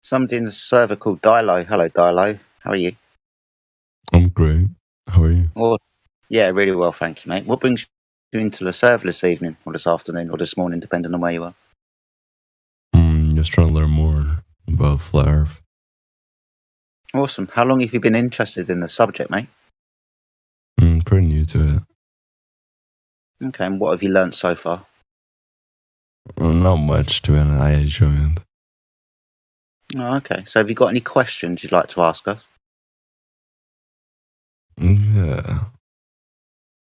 Somebody in the server called Dylo. Hello, Dylo. How are you? I'm great. How are you? Well, yeah, really well, thank you, mate. What brings you into the server this evening, or this afternoon, or this morning, depending on where you are? Just trying to learn more about flat Earth. Awesome. How long have you been interested in the subject, mate? Pretty new to it. Okay, and what have you learnt so far? Not much, to be honest. I joined. Oh, okay. So have you got any questions you'd like to ask us? Yeah.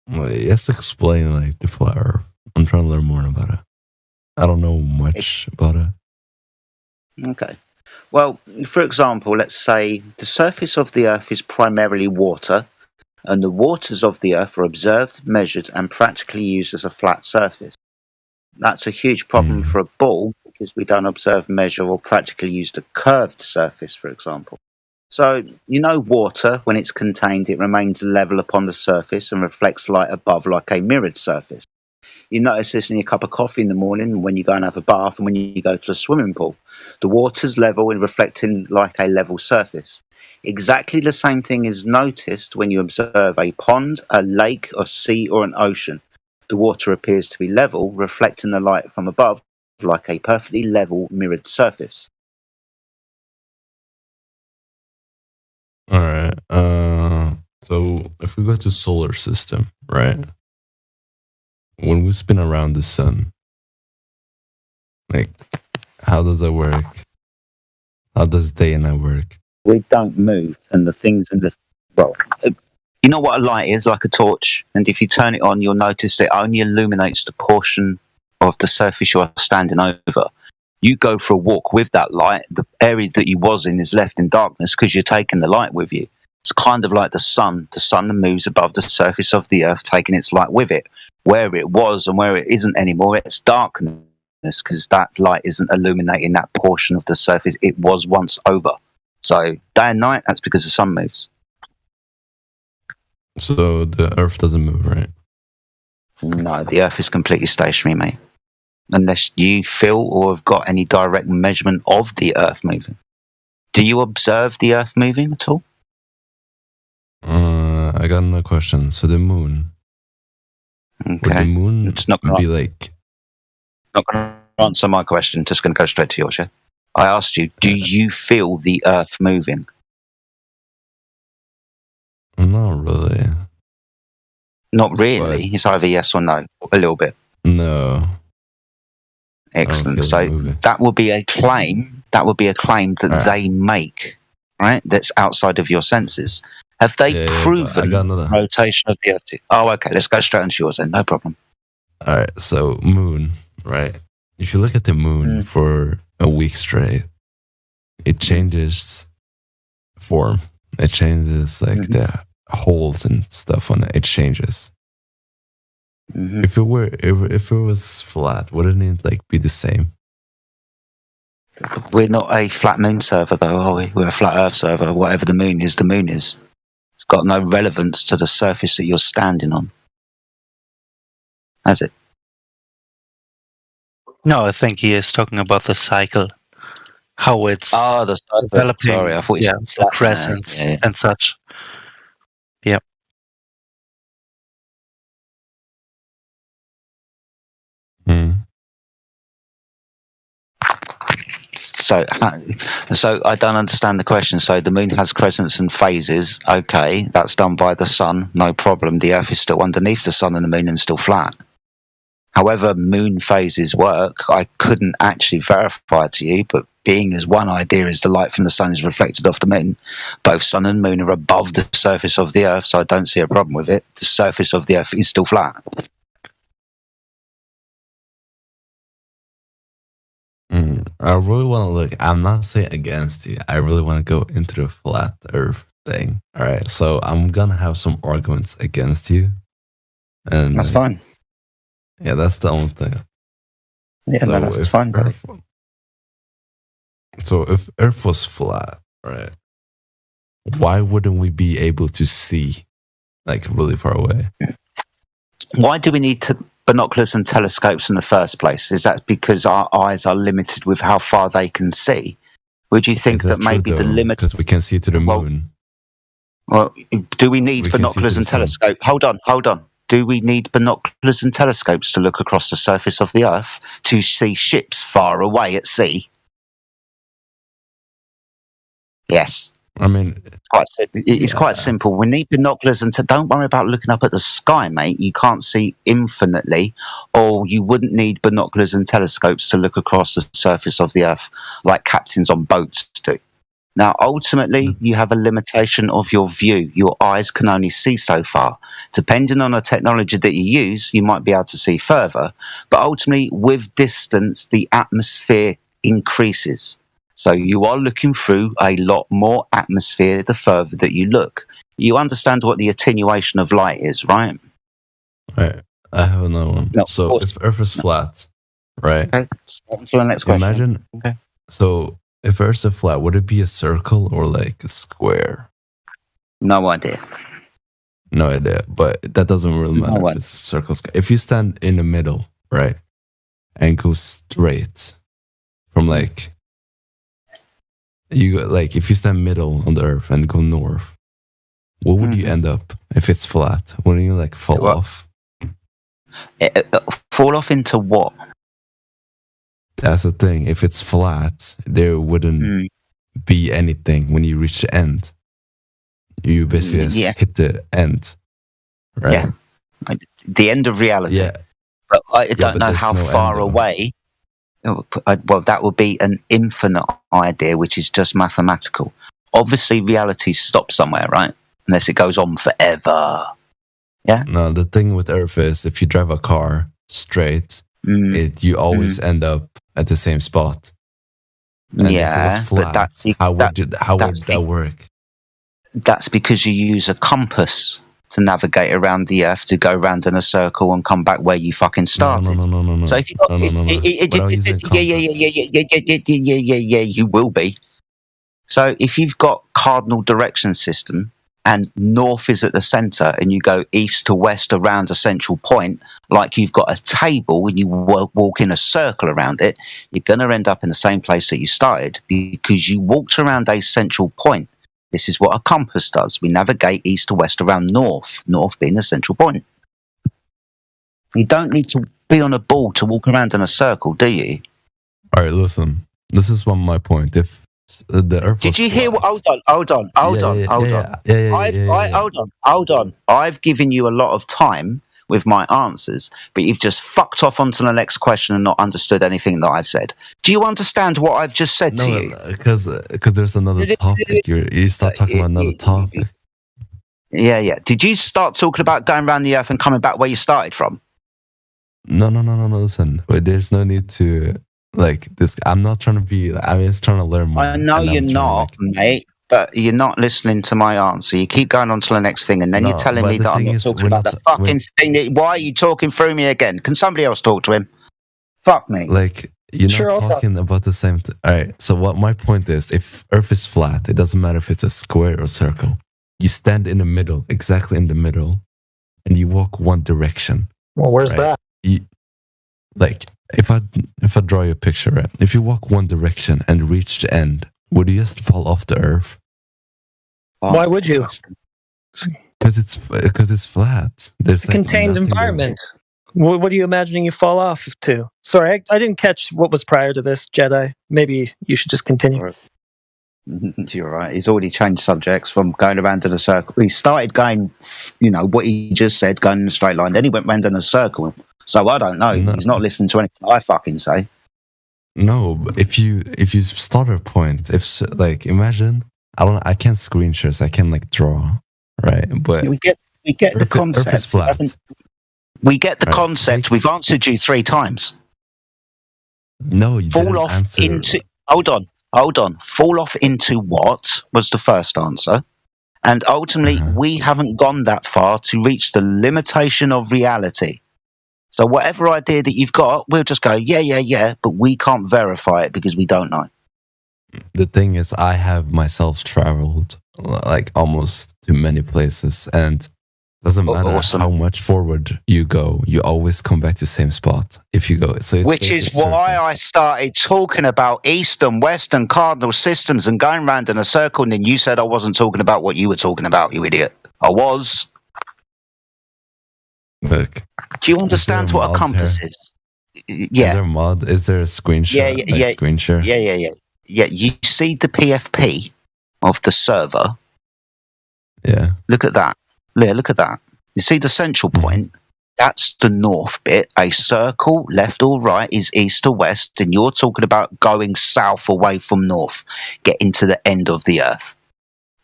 Well, yes, explain like the flat Earth. I'm trying to learn more about it. I don't know much about it. Okay. Well, for example, let's say the surface of the Earth is primarily water, and the waters of the Earth are observed, measured, and practically used as a flat surface. That's a huge problem for a ball because we don't observe, measure, or practically use the curved surface, for example. So, water, when it's contained, it remains level upon the surface and reflects light above like a mirrored surface. You notice this in your cup of coffee in the morning when you go and have a bath and when you go to the swimming pool. The water's level and reflecting like a level surface. Exactly the same thing is noticed when you observe a pond, a lake, a sea, or an ocean. The water appears to be level, reflecting the light from above like a perfectly level mirrored surface. All right. So if we go to solar system, right? When we spin around the sun, like, how does that work? How does day and night work? We don't move, and the things in the you know what a light is, like a torch, and if you turn it on, you'll notice it only illuminates the portion of the surface you're standing over. You go for a walk with that light, the area that you was in is left in darkness because you're taking the light with you. It's kind of like the sun. The sun moves above the surface of the earth, taking its light with it. Where it was and where it isn't anymore, it's darkness because that light isn't illuminating that portion of the surface it was once over. So day and night, that's because the sun moves. So the Earth doesn't move, right? No, the earth is completely stationary, mate. Unless you feel or have got any direct measurement of the earth moving. Do you observe the earth moving at all? I got another question. So the moon, would the Okay. moon It's not be going like? to answer my question. Just going to go straight to yours, yeah? I asked you, do you feel the earth moving? Not really. Not really. But It's either yes or no. A little bit. no, I don't Excellent. feel it So moving. that would be a claim. That would be a claim that Alright. they make, right? That's outside of your senses. Have they Yeah, but I proven got another. rotation of the Earth? Oh, okay. Let's go straight into yours then. No problem. All right, so moon, right? If you look at the moon for a week straight, it changes form. It changes like the holes and stuff on it. It changes. If it was flat, wouldn't it like be the same? We're not a flat moon server, though, are we? We're a flat Earth server. Whatever the moon is, the moon is. It's got no relevance to the surface that you're standing on, has it? No, I think he is talking about the cycle, how it's the cycle. developing. Sorry, I thought you said the flat. crescents Yeah. and such. Yeah. So I don't understand the question. So the moon has crescents and phases. Okay, that's done by the sun. No problem. The Earth is still underneath the sun and the moon and still flat. However moon phases work, I couldn't actually verify to you, but being as one idea is the light from the sun is reflected off the moon, both sun and moon are above the surface of the earth, so I don't see a problem with it. The surface of the earth is still flat. I really want to look. I'm not saying against you. I really want to go into the flat earth thing. All right, so I'm gonna have some arguments against you, and That's fine. Yeah, that's the only thing. Yeah, so no, that's fine. So if Earth was flat, right, why wouldn't we be able to see, like, really far away? Why do we need binoculars and telescopes in the first place? Is that because our eyes are limited with how far they can see? Would you think Is that that maybe true the though? limit? Because we can see to the Well, moon. well, do we need We can see to binoculars the and sun. telescope? Hold on. Do we need binoculars and telescopes to look across the surface of the Earth to see ships far away at sea? Yes. I mean, It's quite yeah. simple. We need binoculars, and don't worry about looking up at the sky, mate. You can't see infinitely, or you wouldn't need binoculars and telescopes to look across the surface of the Earth like captains on boats do. Now, ultimately, you have a limitation of your view. Your eyes can only see so far. Depending on the technology that you use, you might be able to see further. But ultimately, with distance, the atmosphere increases. So you are looking through a lot more atmosphere the further that you look. You understand what the attenuation of light is, right? Right. I have another one. No, of So course. if Earth is flat, right? Okay. On to the next question. Imagine. Okay. So if Earth is flat, would it be a circle or like a square? No idea. No idea. But that doesn't really matter No if it's a circle. If you stand in the middle, right, and go straight from like if you stand middle on the Earth and go north, what would you end up if it's flat? Wouldn't you like fall off? Fall off into what? That's the thing. If it's flat, there wouldn't be anything when you reach the end. You basically just hit the end, right? Yeah, the end of reality. Yeah, but I don't know how no far end, away. Well, that would be an infinite idea, which is just mathematical. Obviously, reality stops somewhere, right? Unless it goes on forever. Yeah. No, the thing with Earth is if you drive a car straight, you always end up at the same spot. And if it was flat, how would that work? That's because you use a compass to navigate around the Earth, to go around in a circle and come back where you fucking started. No. So if you got, you will be. So if you've got cardinal direction system and north is at the center and you go east to west around a central point, like you've got a table and you walk in a circle around it, you're going to end up in the same place that you started because you walked around a central point. This is what a compass does. We navigate east to west around north being the central point. You don't need to be on a ball to walk around in a circle, do you? All right, listen. This is my point. If the Earth Did you hear what? Hold on. Hold on. I've given you a lot of time with my answers, but you've just fucked off onto the next question and not understood anything that I've said. Do you understand what I've just said to you? Because there's another topic. You start talking about another topic. Yeah. Did you start talking about going around the Earth and coming back where you started from? No. Listen, there's no need to like this. I'm not trying to be. I'm just trying to learn more. I know you're not, mate. But you're not listening to my answer. You keep going on to the next thing, and then you're telling me that I'm not talking about the fucking thing. Why are you talking through me again? Can somebody else talk to him? Fuck me. Like, you're not talking about the same thing. All right, so what my point is, if Earth is flat, it doesn't matter if it's a square or circle. You stand in the middle, exactly in the middle, and you walk one direction. Well, where's that? Like, if I draw you a picture, right? If you walk one direction and reach the end, would you just fall off the Earth? Why would you? Because it's flat. There's a contained environment. What are you imagining you fall off to? Sorry, I didn't catch what was prior to this, Jedi. Maybe you should just continue. You're right. He's already changed subjects from going around in a circle. He started going, what he just said, going in a straight line. Then he went round in a circle. So I don't know. No. He's not listening to anything I fucking say. No, if you start a point, imagine I can't screenshot, I can draw, right? But we get the concept. Earth is flat. We get the concept. We've answered you 3 times. No, you fall didn't off answer. Into. Hold on. Fall off into what was the first answer, and ultimately we haven't gone that far to reach the limitation of reality. So whatever idea that you've got, we'll just go, yeah, but we can't verify it because we don't know. The thing is, I have myself traveled almost to many places, and Doesn't matter Awesome. how much forward you go, you always come back to the same spot if you go. So it's Which is why I started talking about east and west and cardinal systems and going round in a circle, and then you said I wasn't talking about what you were talking about, you idiot. I was. Look, Do you understand what a compass is? Yeah. Is there a mod? Is there a screenshot? Screen share? Yeah. You see the PFP of the server? Yeah. Look at that. Look at that. You see the central point? That's the north bit. A circle, left or right, is east or west, and you're talking about going south away from north, getting to the end of the earth.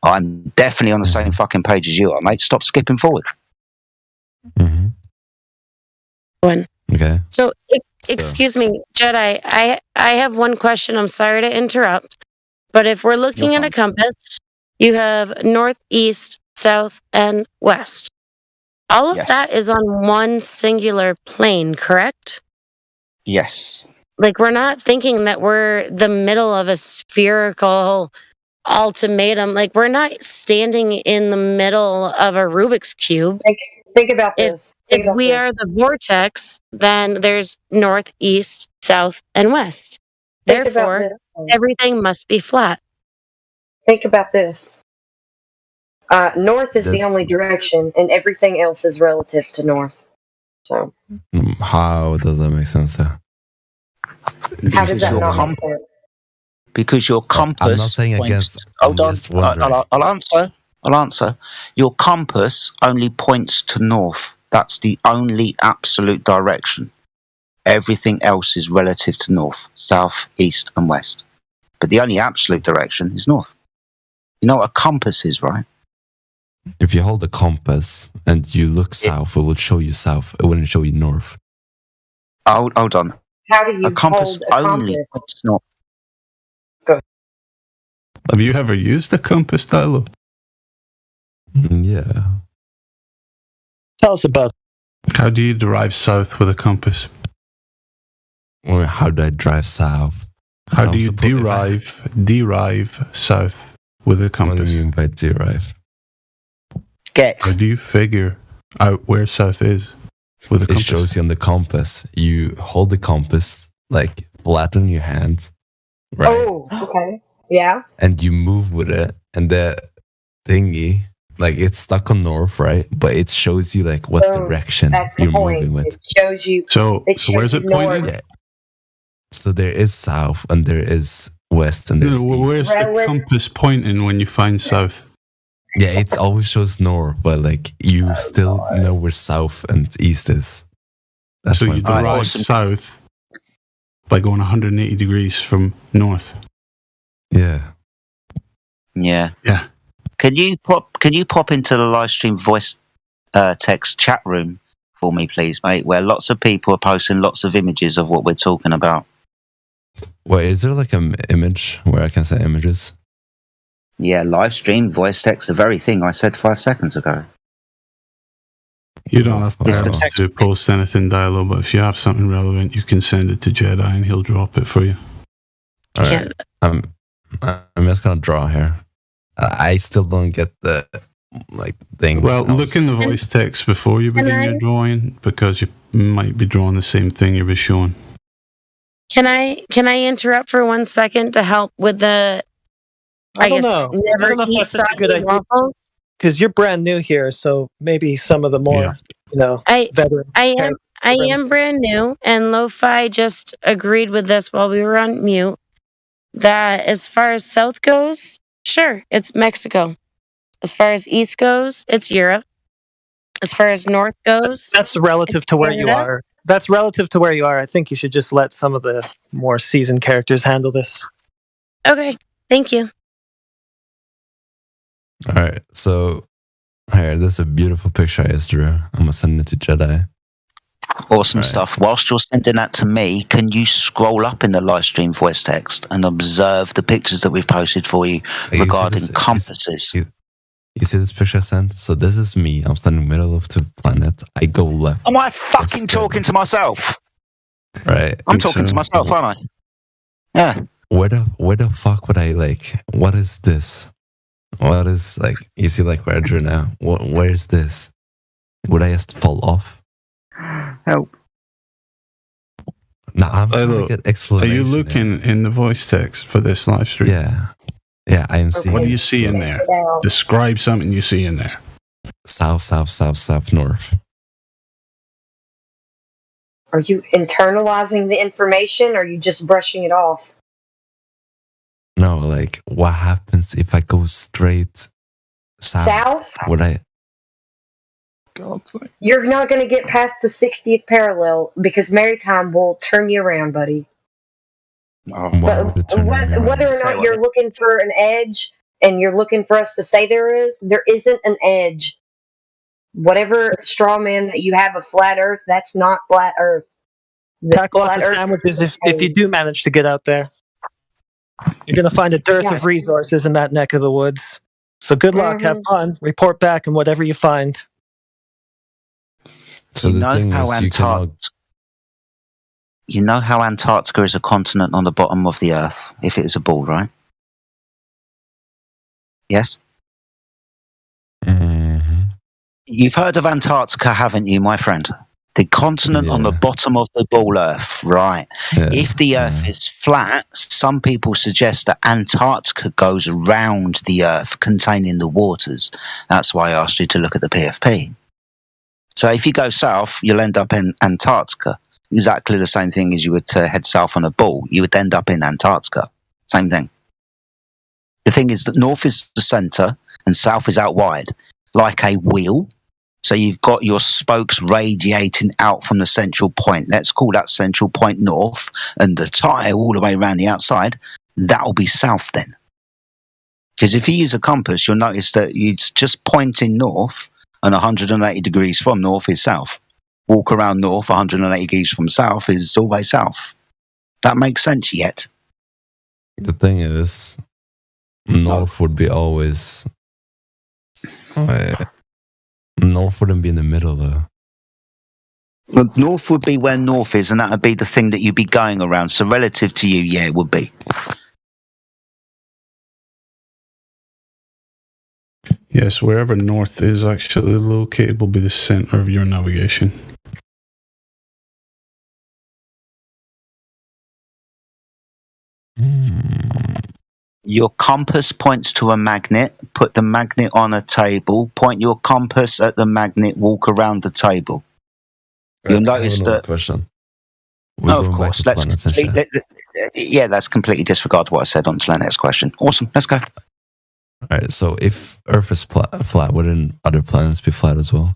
I'm definitely on the same fucking page as you are, mate. Stop skipping forward. Mm-hmm. One. Okay. So, excuse me, Jedi. I have one question. I'm sorry to interrupt, but if we're looking at a compass, you have north, east, south, and west. All of that is on one singular plane, correct? Yes. Like, we're not thinking that we're the middle of a spherical ultimatum. Like, we're not standing in the middle of a Rubik's Cube. Think about this. If we are the vortex, then there's north, east, south, and west. Therefore, everything must be flat. Think about this. North is the only direction, and everything else is relative to north. So, how does that make sense? Though? How does that not make sense? Because your compass. I'm not saying against. Hold on. I'll answer. Your compass only points to north. That's the only absolute direction. Everything else is relative to north, south, east, and west. But the only absolute direction is north. You know what a compass is, right? If you hold a compass and you look south, it will show you south. It wouldn't show you north. Hold on. How do you a compass hold a only compass? points north? Have you ever used a compass, Dylo? Yeah. Tell us about it. How do you derive south with a compass? Or how do I drive south? How do you derive south with a compass? What do you mean by derive? How do you figure out where south is with a compass? It shows you on the compass. You hold the compass like flat on your hand, right? Oh, okay. Yeah. And you move with it, and the thingy, like it's stuck on north, right? But it shows you like what direction you're moving with. It shows you. So where's it pointing? Yeah. So there is south, and there is west, and there's east. Where's the compass pointing when you find south? Yeah, it always shows north, but like you still know where south and east is. So you derive south by going 180 degrees from north. Yeah. Yeah. Yeah. Can you pop into the live stream voice text chat room for me, please, mate? Where lots of people are posting lots of images of what we're talking about. Wait, is there like an image where I can send images? Yeah, live stream voice text, the very thing I said 5 seconds ago. You don't have to post anything, Dylo, but if you have something relevant, you can send it to Jedi and he'll drop it for you. All right. I'm just gonna draw here. I still don't get the thing. Well, look in the voice text before you begin your drawing, because you might be drawing the same thing you were showing. Can I interrupt for 1 second to help with the? I don't know if that's such a good idea, because you're brand new here, so maybe some of the more veteran. I am brand new, and Lo-Fi just agreed with this while we were on mute. That as far as south goes, sure, it's Mexico. As far as east goes, it's Europe. As far as north goes, that's relative to where you are. That's relative to where you are. I think you should just let some of the more seasoned characters handle this. Okay, thank you. All right, so here, this is a beautiful picture I just drew. I'm gonna send it to Jedi. Awesome stuff. Whilst you're sending that to me, can you scroll up in the live stream voice text and observe the pictures that we've posted for you regarding compasses? You see this picture I sent? So this is me. I'm standing in the middle of the planet. I go left. Am I fucking talking to myself? Right. I'm talking to myself, aren't I? Yeah. Where the fuck would I what is this? What is you see where I drew now? Where is this? Would I just fall off? Help. No, I'm trying Dylo, to get Are explanation. you looking in the voice text for this live stream? Yeah, I am seeing. What do you it. see So, in there? Describe something you see in there. south, north. Are you internalizing the information, or are you just brushing it off? No, like what happens if I go straight south? Would I? You're not going to get past the 60th parallel because maritime will turn you around, buddy. Why would it turn me around? Whether or not you're looking for an edge and you're looking for us to say there isn't an edge. Whatever straw man that you have of flat Earth, that's not flat Earth. Pack lots of sandwiches if you do manage to get out there. You're going to find a dearth of resources in that neck of the woods. So good luck, have fun, report back, and whatever you find. So the thing is, you know how Antarctica is a continent on the bottom of the Earth, if it is a ball, right? Yes? Mm-hmm. You've heard of Antarctica, haven't you, my friend? The continent on the bottom of the ball Earth, right? Yeah. If the Earth is flat, some people suggest that Antarctica goes around the Earth, containing the waters. That's why I asked you to look at the PFP. So if you go south, you'll end up in Antarctica. Exactly the same thing as you would head south on a ball. You would end up in Antarctica. Same thing. The thing is that north is the centre and south is out wide, like a wheel. So you've got your spokes radiating out from the central point. Let's call that central point north, and the tile all the way around the outside, that'll be south then. Because if you use a compass, you'll notice that it's just pointing north, and 180 degrees from north is south. Walk around north, 180 degrees from south is always south. That makes sense yet? The thing is, north would be always... north wouldn't be in the middle, though. Well, north would be where north is, and that would be the thing that you'd be going around. So relative to you, yeah, it would be. Yes, wherever north is actually located will be the center of your navigation. Your compass points to a magnet. Put the magnet on a table. Point your compass at the magnet. Walk around the table. You'll notice that. Question. Oh, of course. Let's completely disregard what I said on to the next question. Awesome. Let's go. All right. So if Earth is flat, wouldn't other planets be flat as well?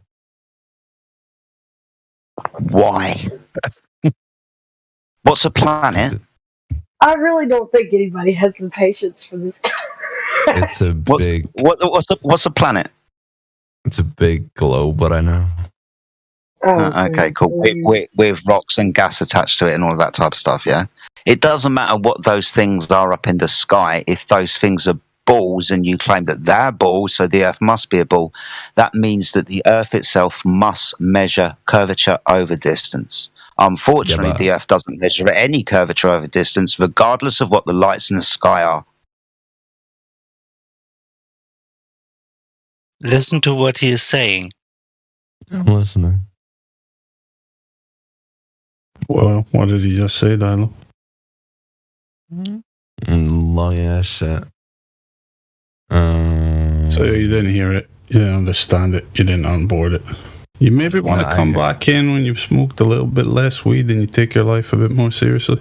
Why? What's a planet? I really don't think anybody has the patience for this. It's a big. What's a planet? It's a big globe, but I know. Okay, cool. With rocks and gas attached to it and all of that type of stuff, yeah? It doesn't matter what those things are up in the sky. If those things are balls and you claim that they're balls, so the Earth must be a ball, that means that the Earth itself must measure curvature over distance. Unfortunately, the Earth doesn't measure any curvature over distance, regardless of what the lights in the sky are. Listen to what he is saying. I'm listening. Well, what did he just say, Dylo? Long ass shit. So you didn't hear it, you didn't understand it, you didn't onboard it. You maybe want to come back in when you've smoked a little bit less weed and you take your life a bit more seriously.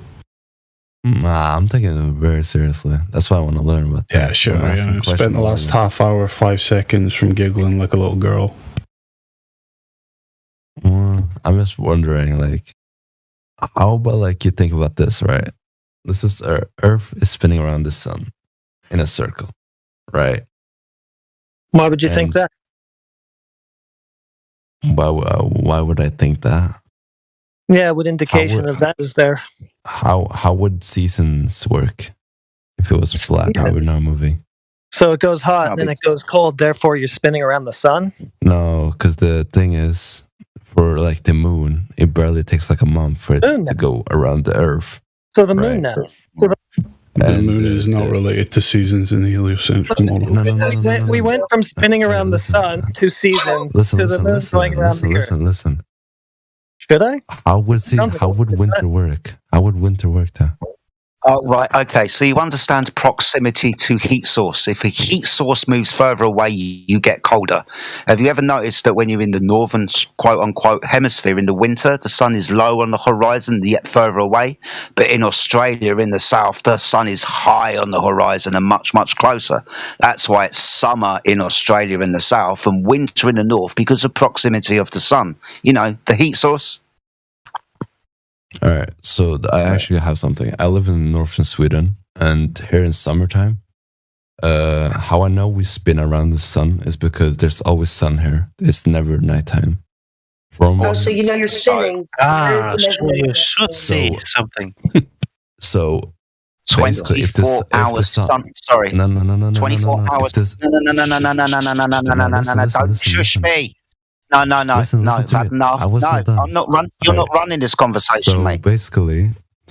Nah, I'm taking it very seriously. That's why I want to learn about this. Yeah, sure. I spent the last half hour, 5 seconds from giggling like a little girl. I'm just wondering, like, how about, like, you think about this, right? This is Earth is spinning around the sun in a circle, right? Why would you think that? Why would I think that? Yeah, what indication of that is there? How would seasons work if it was flat? How would not moving? So it goes hot, and then it goes cold. Therefore, you're spinning around the sun. No, because the thing is, for like the moon, it barely takes like a month for it to go around the Earth. So the moon now. The moon is not related to seasons in the heliocentric model. No. We went from spinning around the sun to seasons to the moon going around the Earth. Listen. Should I? How would winter work? How would winter work then? Oh, right. Okay. So you understand proximity to heat source. If a heat source moves further away, you get colder. Have you ever noticed that when you're in the northern, quote unquote, hemisphere in the winter, the sun is low on the horizon, yet further away? But in Australia, in the south, the sun is high on the horizon and much, much closer. That's why it's summer in Australia in the south and winter in the north, because of proximity of the sun. You know, the heat source. All right, so I actually have something. I live in northern Sweden, and here in summertime, how I know we spin around the sun is because there's always sun here. It's never nighttime. So you know you're spinning. You should say something. So 24 hours sun. Sorry. No. 24 hours. No. Don't shush me. No. I I'm not running. You're not running this conversation, so mate. Basically,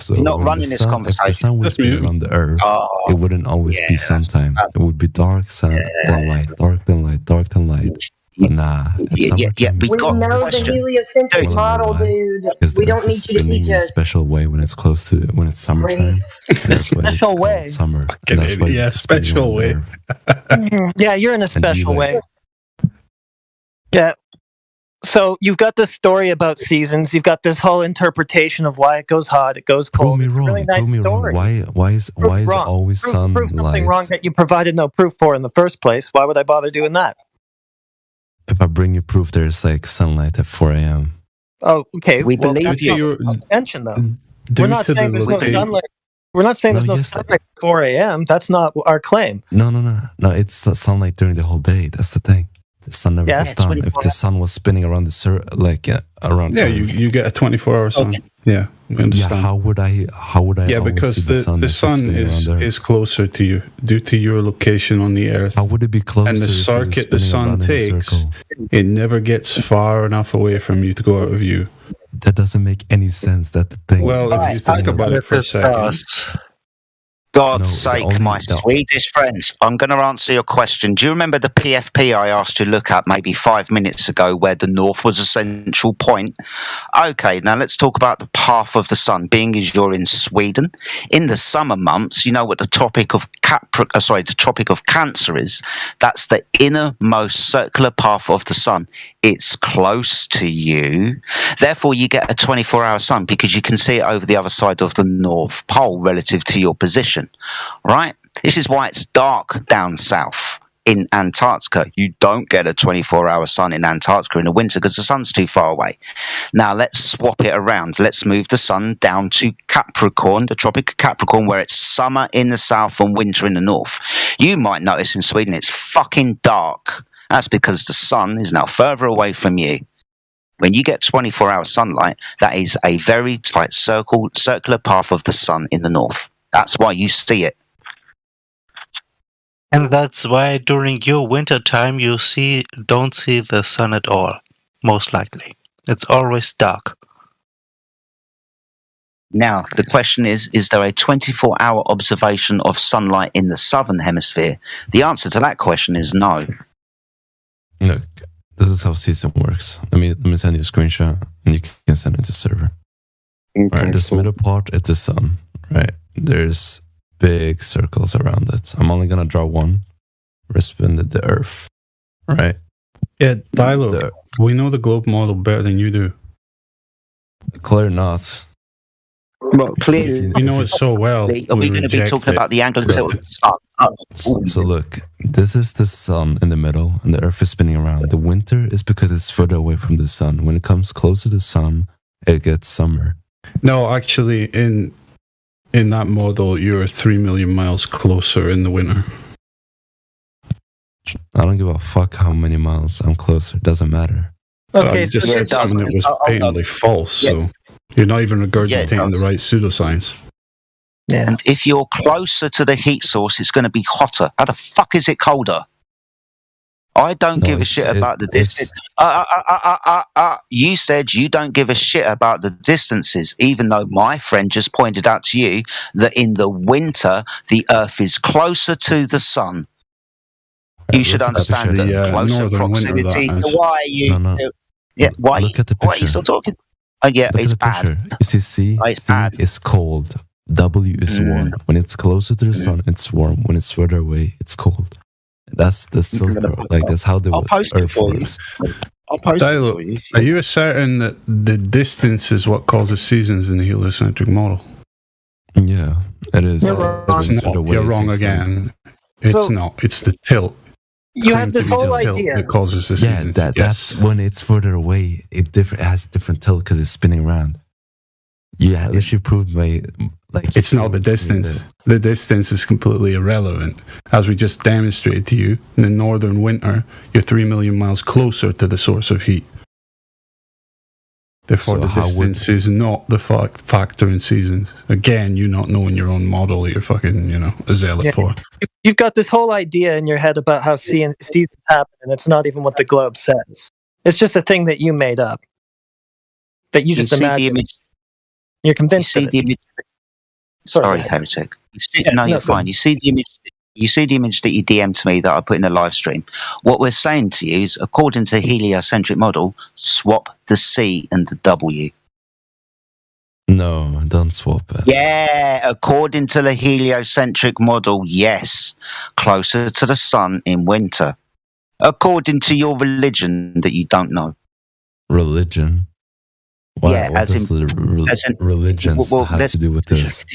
you're not running this conversation. If the sun would spin around the Earth, it wouldn't always be sun time. It would be dark sun, then light, dark then light, dark then light. But nah, we know the heliocentric model, dude. We don't need you to teach in a us. special way when it's summertime. That's why Special way. Called summer. Special way. Yeah, you're in a special way. Yeah. So you've got this story about seasons. You've got this whole interpretation of why it goes hot, it goes cold. Prove me wrong. Really nice story. Why is it always sunlight? Prove something wrong that you provided no proof for in the first place. Why would I bother doing that? If I bring you proof, there's like sunlight at 4 a.m. Oh, okay. We believe you. Attention, though. We're not saying there's no sunlight. We're not saying there's no sunlight at 4 a.m. That's not our claim. No. It's sunlight during the whole day. That's the thing. The sun never goes down. If the sun was spinning around around. Yeah, you get a 24-hour sun. Okay. Yeah, we understand. Yeah, how would I? Yeah, because the sun is closer to you due to your location on the Earth. How would it be closer? And the circuit the sun takes, it never gets far enough away from you to go out of view. That doesn't make any sense. That's the thing. Well, if you think about it for a second. God's sake, my Swedish friends, I'm going to answer your question. Do you remember the PFP I asked you to look at maybe 5 minutes ago where the north was a central point? Okay, now let's talk about the path of the sun, being as you're in Sweden. In the summer months, you know what the Tropic of Cancer is? That's the innermost circular path of the sun. It's close to you. Therefore, you get a 24-hour sun because you can see it over the other side of the North Pole relative to your position. Right? This is why it's dark down south in Antarctica. You don't get a 24-hour sun in Antarctica in the winter because the sun's too far away. Now, let's swap it around. Let's move the sun down to Capricorn, the Tropic of Capricorn, where it's summer in the south and winter in the north. You might notice in Sweden it's fucking dark. That's because the sun is now further away from you. When you get 24-hour sunlight, that is a very tight circular path of the sun in the north. That's why you see it. And that's why during your winter time you don't see the sun at all, most likely. It's always dark. Now, the question is there a 24-hour observation of sunlight in the southern hemisphere? The answer to that question is no. Look, this is how season works. Let me send you a screenshot and you can send it to the server. Okay, right, this middle part is the sun, right? There's big circles around it. I'm only gonna draw one. Responded the Earth, right? Yeah, Dylo, we know the globe model better than you do. Clear not. Well, clearly, you know it so well. Are we going to be talking about the angle of the sun? So look, this is the sun in the middle, and the Earth is spinning around. The winter is because it's further away from the sun. When it comes closer to the sun, it gets summer. No, actually, in that model, you're 3 million miles closer in the winter. I don't give a fuck how many miles I'm closer. It doesn't matter. Okay, you just said something that was patently false, so you're not even regurgitating the right pseudoscience. Yeah. And if you're closer to the heat source, it's going to be hotter. How the fuck is it colder? I don't give a shit about the distance. You said you don't give a shit about the distances, even though my friend just pointed out to you that in the winter the Earth is closer to the sun. You should understand that closer proximity. Why are you? No. Why? Look at the Why are you picture. still talking? Oh yeah, Look it's at the picture. bad. You see, C bad. is cold. W is warm. When it's closer to the sun, it's warm. When it's further away, it's cold. That's the silver. Like that's how the Earth works. Dylo, are you asserting that the distance is what causes seasons in the heliocentric model? Yeah, it is. You're wrong, You're wrong again. It's not. It's the tilt. You have this whole idea that causes the seasons. Yeah, that's when it's further away. It has a different tilt because it's spinning around. Yeah, literally proved by like. It's not the distance. The distance is completely irrelevant. As we just demonstrated to you, in the northern winter, you're 3 million miles closer to the source of heat. Therefore, the distance is not the factor in seasons. Again, you not knowing your own model, you're fucking, a zealot for. You've got this whole idea in your head about how seasons happen, and it's not even what the globe says. It's just a thing that you made up. That you just imagine. You're convinced of it. Sorry, Heretic. You're fine. You see the image. You see the image that you DM'd to me that I put in the live stream. What we're saying to you is, according to the heliocentric model, swap the C and the W. No, don't swap it. Yeah, according to the heliocentric model, yes. Closer to the sun in winter. According to your religion that you don't know. Religion? Why? Yeah, what does religions have to do with this?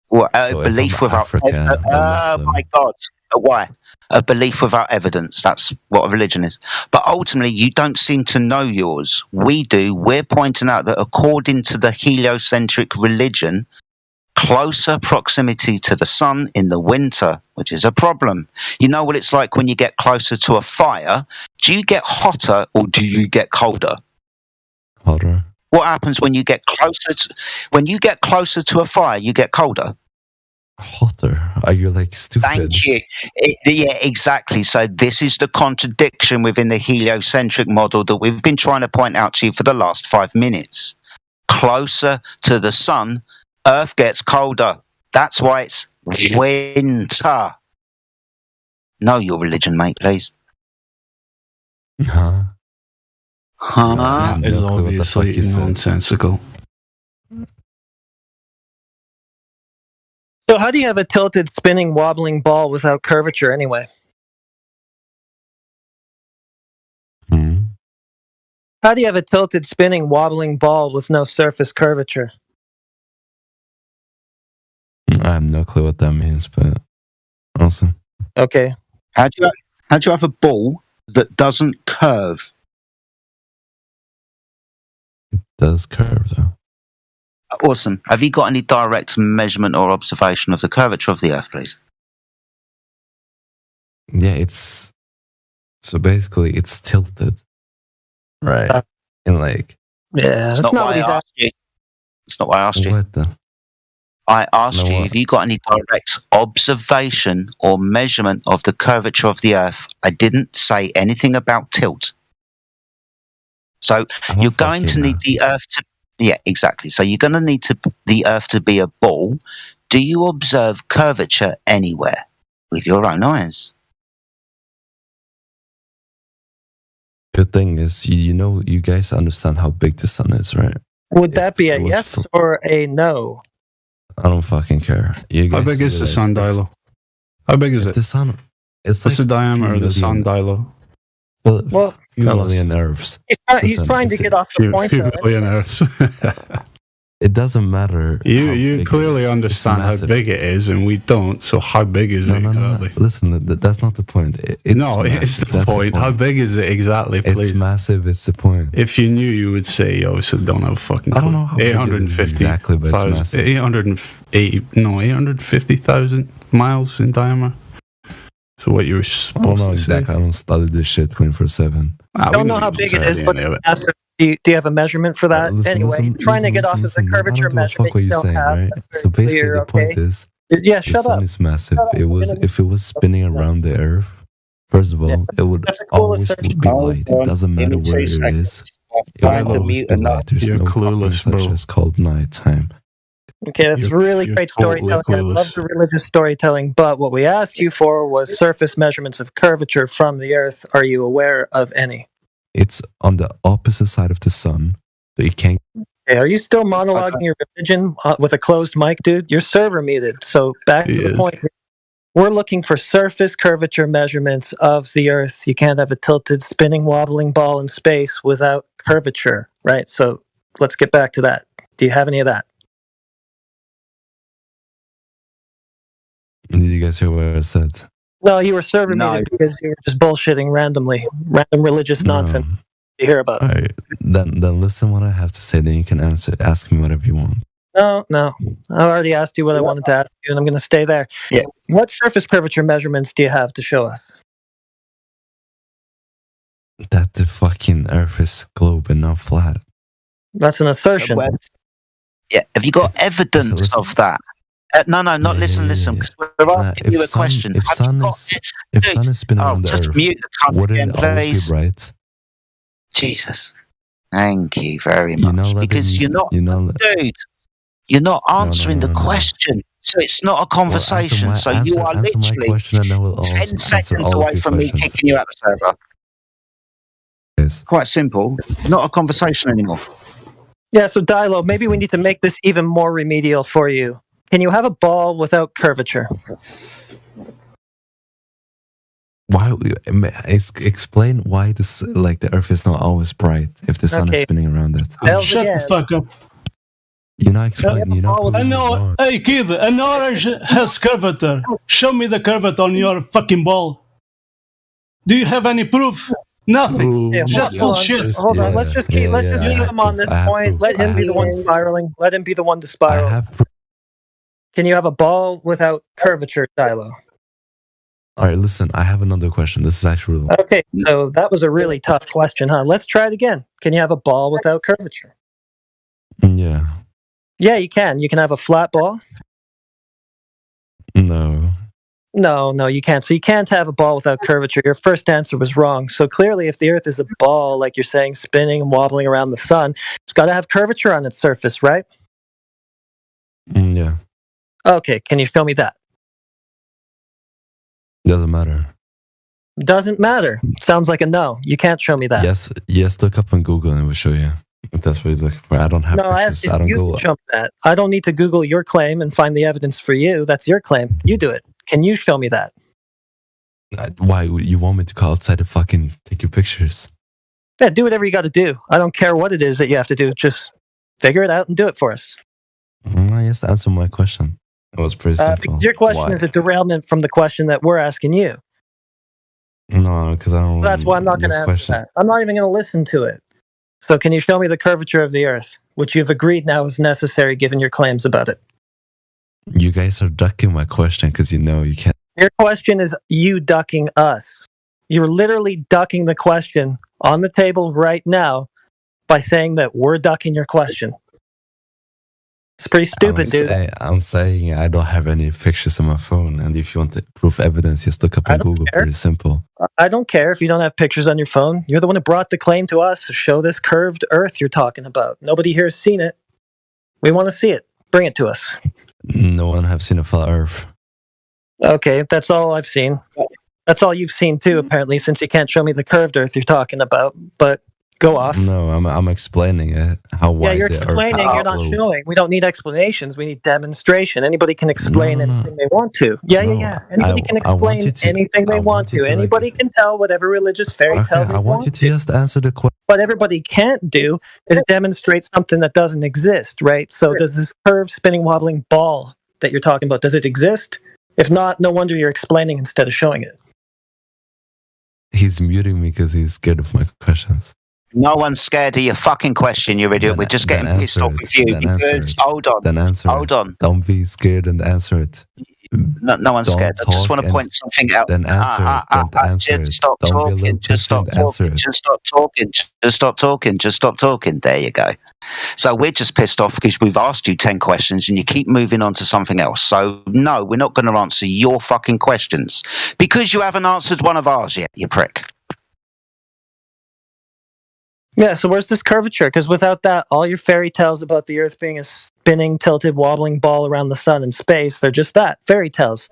Well, a belief without oh my God! Why? A belief without evidence. That's what a religion is. But ultimately, you don't seem to know yours. We do. We're pointing out that according to the heliocentric religion, closer proximity to the sun in the winter, which is a problem. You know what it's like when you get closer to a fire? Do you get hotter or do you get colder? Hotter. What happens when you get closer to a fire? You get colder. Hotter? Are you like stupid? Thank you. Yeah, exactly. So this is the contradiction within the heliocentric model that we've been trying to point out to you for the last 5 minutes. Closer to the sun, Earth gets colder. That's why it's winter. Know your religion, mate, please. Huh? That is obviously nonsensical. So how do you have a tilted, spinning, wobbling ball without curvature anyway? How do you have a tilted, spinning, wobbling ball with no surface curvature? I have no clue what that means, but awesome. Okay. How do you have a ball that doesn't curve? It does curve, though. Awesome. Have you got any direct measurement or observation of the curvature of the Earth, please? Yeah, so basically it's tilted, right? And like, yeah, that's not what he's asked you. It's not what I asked you. What the? I asked you, have you got any direct observation or measurement of the curvature of the Earth? I didn't say anything about tilt. So you're going to need the Earth to... Yeah, exactly. So you're going to need the Earth to be a ball. Do you observe curvature anywhere with your own eyes? Good thing is, you guys understand how big the sun is, right? Would that be a yes or a no? I don't fucking care. How big is the sun, Dylo? How big is it? The sun. What's the diameter of the sun, Dylo? Well, few million Earths. He's trying to get off the point. Few million Earths. It doesn't matter. You clearly understand how big it is, and we don't. So how big is it? No. Listen, that's not the point. It's the point. How big is it exactly? Please? It's massive. It's the point. If you knew, you would say, "Yo, so don't have a fucking." I don't know how 850 exactly, but it's massive. 850,000 miles in diameter. So what you're supposed I don't know to exactly. say? I don't study this shit 24/7. I don't know how big it is, but do you have a measurement for that? Trying to get off of the curvature measurement you don't have. Right? So basically, the point is, shut the sun up. is massive. If it was spinning around the Earth First of all, it would always be light. It doesn't matter where it is. It will always be light. There's no such as called nighttime. Okay, that's really great storytelling. I love the religious storytelling, but what we asked you for was surface measurements of curvature from the Earth. Are you aware of any? It's on the opposite side of the sun, but you can't. Hey, are you still monologuing your religion with a closed mic, dude? Your server muted. So back to the point. We're looking for surface curvature measurements of the Earth. You can't have a tilted, spinning, wobbling ball in space without curvature, right? So let's get back to that. Do you have any of that? Did you guys hear what I said? No, you were server muted because you were just bullshitting randomly. Random religious nonsense you hear about. All right, then listen what I have to say. Then you can ask me whatever you want. No. I already asked you what I wanted to ask you, and I'm going to stay there. Yeah. What surface curvature measurements do you have to show us? That the fucking Earth is globe and not flat. That's an assertion. Yeah. Have you got evidence of that? No, not listen. Because we're asking you a question. If sun is spinning around the Earth, wouldn't it always be bright? Jesus. Thank you very much. Because dude, you're not answering the question. So it's not a conversation. You are literally 10 seconds away from me kicking you out the server. Yes. Quite simple. Not a conversation anymore. Yeah, so Dylo, maybe we need to make this even more remedial for you. Can you have a ball without curvature? Why? Explain why the Earth is not always bright if the sun is spinning around it. Shut the fuck up. You're not explaining. You're not. I know. Hey, kid, an orange has curvature. Show me the curvature on your fucking ball. Do you have any proof? Nothing. Just bullshit. Hold on. Let's just keep him on this point. Let him be the one spiraling. Let him be the one to spiral. Can you have a ball without curvature, Dylo? All right, listen, I have another question. This is actually... Okay, so that was a really tough question, huh? Let's try it again. Can you have a ball without curvature? Yeah. Yeah, you can. You can have a flat ball? No. No, you can't. So you can't have a ball without curvature. Your first answer was wrong. So clearly, if the Earth is a ball, like you're saying, spinning and wobbling around the sun, it's got to have curvature on its surface, right? Yeah. Okay, can you show me that? Doesn't matter. Doesn't matter. Sounds like a no. You can't show me that. Yes. Look up on Google and it will show you. If that's what he's looking for. I don't have pictures. I don't go. Show me that. I don't need to Google your claim and find the evidence for you. That's your claim. You do it. Can you show me that? Why? You want me to go outside and fucking take your pictures? Yeah, do whatever you got to do. I don't care what it is that you have to do. Just figure it out and do it for us. Yes, answer my question. It was pretty simple. Your question is a derailment from the question that we're asking you. No, because I don't. That's why I'm not going to answer that. I'm not even going to listen to it. So can you show me the curvature of the Earth, which you've agreed now is necessary given your claims about it? You guys are ducking my question because you know you can't. Your question is you ducking us. You're literally ducking the question on the table right now by saying that we're ducking your question. It's pretty stupid, dude. I'm saying I don't have any pictures on my phone, and if you want proof evidence, just look up on Google. Pretty simple. I don't care if you don't have pictures on your phone. You're the one who brought the claim to us to show this curved Earth you're talking about. Nobody here has seen it. We want to see it. Bring it to us. No one have seen a flat Earth. Okay, that's all I've seen. That's all you've seen too, apparently, since you can't show me the curved Earth you're talking about. But go off. No, I'm explaining it. How wide? Yeah, you're explaining. You're not showing. We don't need explanations. We need demonstration. Anybody can explain anything they want to. Yeah. Anybody can explain anything they want to. Anybody can tell whatever religious fairy tale they want. I want you to just answer the question. What everybody can't do is demonstrate something that doesn't exist, right? So does this curved, spinning, wobbling ball that you're talking about, does it exist? If not, no wonder you're explaining instead of showing it. He's muting me because he's scared of my questions. No one's scared of your fucking question, you idiot. We're just getting pissed off with you. Hold on. Don't be scared and answer it. No one's scared. I just want to point something out. Then answer it. Don't answer it. Stop talking. Just stop talking. Just stop talking. Just stop talking. Just stop talking. There you go. So we're just pissed off because we've asked you 10 questions and you keep moving on to something else. So no, we're not going to answer your fucking questions because you haven't answered one of ours yet, you prick. Yeah, so where's this curvature? Because without that, all your fairy tales about the Earth being a spinning, tilted, wobbling ball around the sun in space, they're just that, fairy tales.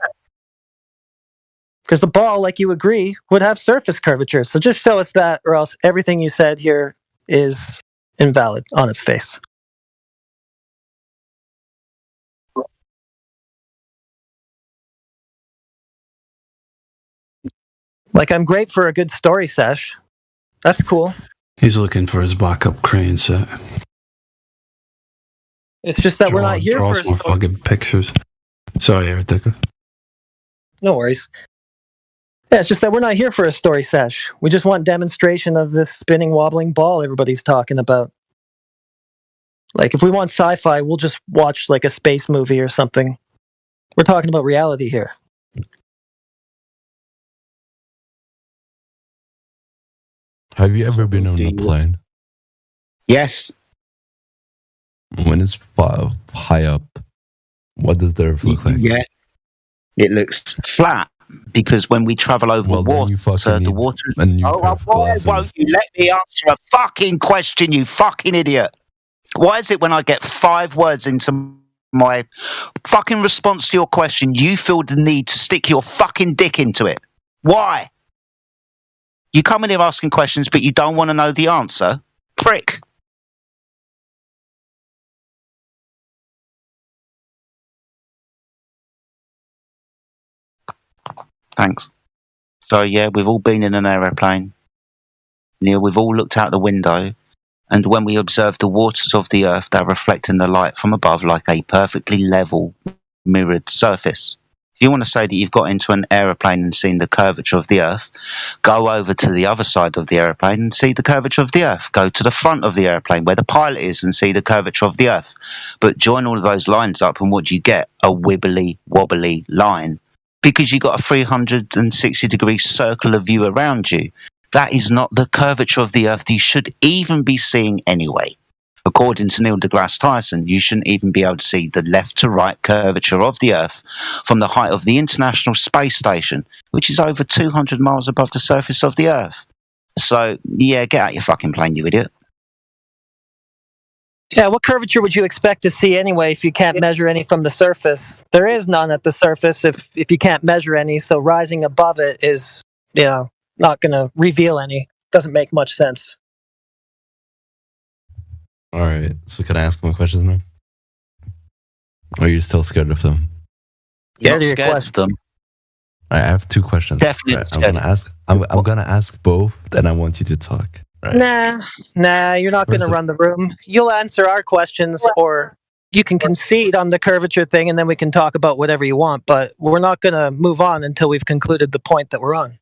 Because the ball, like you agree, would have surface curvature. So just show us that, or else everything you said here is invalid on its face. Like, I'm great for a good story sesh. That's cool. He's looking for his backup crane set. It's just that we're not here for more fucking pictures. Sorry, Eric. No worries. Yeah, it's just that we're not here for a story sesh. We just want demonstration of the spinning, wobbling ball everybody's talking about. Like, if we want sci-fi, we'll just watch, like, a space movie or something. We're talking about reality here. Have you ever been on a plane? Yes. When it's high up, what does the Earth look like? Yeah, it looks flat because when we travel over water, the water. Why won't you let me answer a fucking question, you fucking idiot? Why is it when I get 5 words into my fucking response to your question, you feel the need to stick your fucking dick into it? Why? You come in here asking questions, but you don't want to know the answer? Prick. Thanks. So, yeah, we've all been in an aeroplane. Neil, we've all looked out the window, and when we observe the waters of the Earth, they're reflecting the light from above like a perfectly level, mirrored surface. If you want to say that you've got into an aeroplane and seen the curvature of the Earth, go over to the other side of the aeroplane and see the curvature of the Earth. Go to the front of the aeroplane where the pilot is and see the curvature of the Earth. But join all of those lines up, and what do you get? A wibbly, wobbly line. Because you've got a 360-degree circular view around you. That is not the curvature of the Earth you should even be seeing anyway. According to Neil deGrasse Tyson, you shouldn't even be able to see the left-to-right curvature of the Earth from the height of the International Space Station, which is over 200 miles above the surface of the Earth. So, yeah, get out your fucking plane, you idiot. Yeah, what curvature would you expect to see anyway if you can't measure any from the surface? There is none at the surface if you can't measure any, so rising above it is, not going to reveal any. Doesn't make much sense. All right, so can I ask my questions now? Or are you still scared of them? Yeah, scared of them. I have 2 questions. Definitely. Right, I'm gonna ask both, and I want you to talk. Right? Nah, you're not going to run the room. You'll answer our questions, or you can concede on the curvature thing, and then we can talk about whatever you want, but we're not going to move on until we've concluded the point that we're on.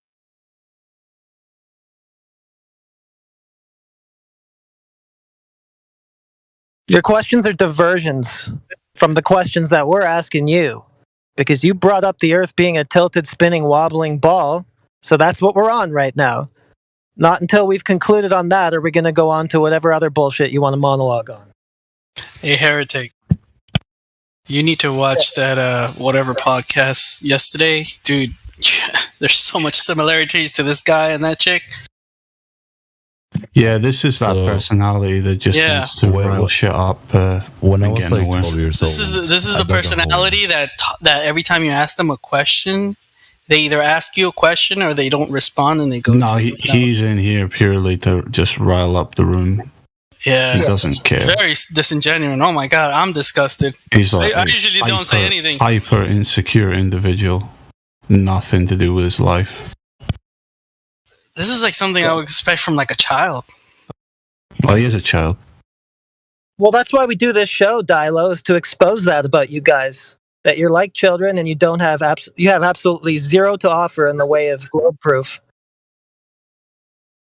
Your questions are diversions from the questions that we're asking you, because you brought up the Earth being a tilted, spinning, wobbling ball, so that's what we're on right now. Not until we've concluded on that are we going to go on to whatever other bullshit you want to monologue on. Hey, Heretic. You need to watch that whatever podcast yesterday. Dude, there's so much similarities to this guy and that chick. Yeah, this is that personality that just wants to rile shit up. When I was like 12 years old. This is the personality that every time you ask them a question, they either ask you a question or they don't respond and they go. No, he's in here purely to just rile up the room. Yeah, he doesn't care. It's very disingenuous. Oh my god, I'm disgusted. He's like I usually don't say anything. Hyper insecure individual. Nothing to do with his life. This is like something I would expect from like a child. Well, he is a child. Well, that's why we do this show, Dylo, is to expose that about you guys. That you're like children and you don't have you have absolutely zero to offer in the way of globe proof.